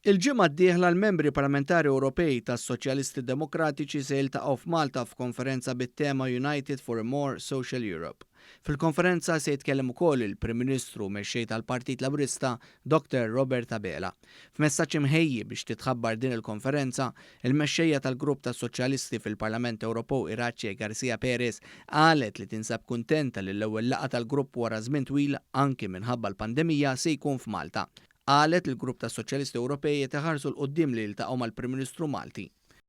Il-ġimgħa d-dieħla l-membri parlamentari Ewropej tas-Soċjalisti Demokratiċi se jiltaqgħu f'Malta f'konferenza bit-tema United for a More Social Europe. Fil-konferenza se jitkellem ukoll il-Prim Ministru mexxej tal-Partit Laburista Dr. Robert Abela. F'messaġġ imħejji biex titħabbar din il-konferenza, il-mexxejja tal-Grupp tas-Soċjalisti fil-Parlament Ewropew Iraċe Garcia Perez qalet li tinsab kuntenta li l-ewwel laqgħa tal-grupp wara żmien twil anke minħabba l-pandemija se jkun f'Malta. Qalet il-Grupp tas-Soċjalisti Ewropej taħarsu l-qudiem li jiltaqgħu mal-Prim Ministru Malti.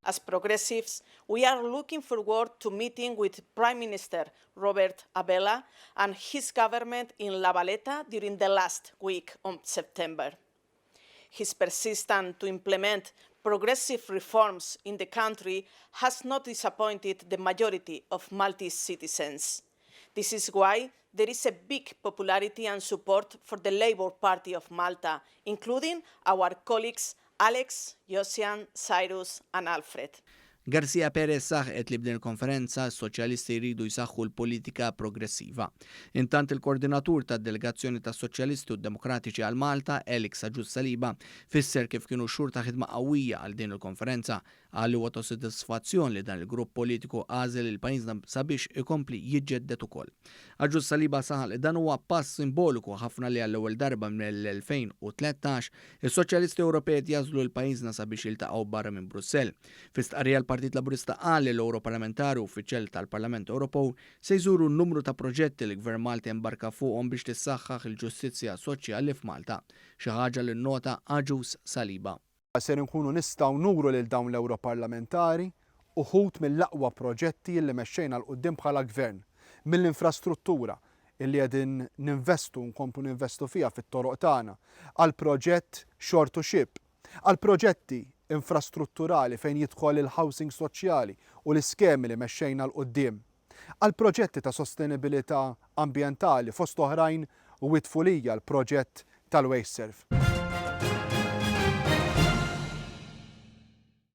As progressives, we are looking forward to meeting with Prime Minister Robert Abela and his government in La Valletta during the last week of September. His persistence to implement progressive reforms in the country has not disappointed the majority of Maltese citizens. This is why there is a big popularity and support for the Labour Party of Malta, including our colleagues Alex, Josian, Cyrus and Alfred. Garcia Perez saħqet li b'din il-konferenza s-soċjalisti jridu jsaħħu l-politika progressiva. Intant il-koordinatur tad-delegazzjoni tas-Soċjalisti u Demokratiċi għal Malta, Alex Aġus Saliba, fisser kif kienu xhur ta' ħidma qawwija għal din il-konferenza għalli huwa ta' sodisfazzjon li dan il-grupp politiku għażel il-pajjiżna sabiex ikompli jiġġedded ukoll. Aġus Saliba saħal li dan huwa pass simboliku ħafna li għall-ewwel darba mill-2013 is-Soċjalisti Ewropej jażlu l-pajjiżna sabiex jiltaqgħu barra minn Brussell. Fis-tqarrija l-Partit Laburista qal li l-Europarlamentari uffiċjali tal-Parlament Ewropew se jżuru n-numru ta' proġetti li l-Gvern Malti embarka fuqhom biex tissaħħaħ il-ġustizzja soċjali f'Malta, xi ħaġa li nnota Aġus Saliba. Se nkunu nistgħu nuru lil dawn l-Europarlamentari uħud mill-aqwa proġetti li mexxejna l qudiem bħala gvern, mill-infrastruttura illi qegħdin ninvestu nkomplu ninvestu fiha fit-toroq tagħna, għal proġett Shore to Ship, għal proġetti infrastrutturali fejn jidħol il-housing soċjali u l-iskemi li mexxejna l qudiem, għal proġetti ta' sostenibilità ambjentali fost oħrajn u witfulija l-proġett tal-Waste Surf.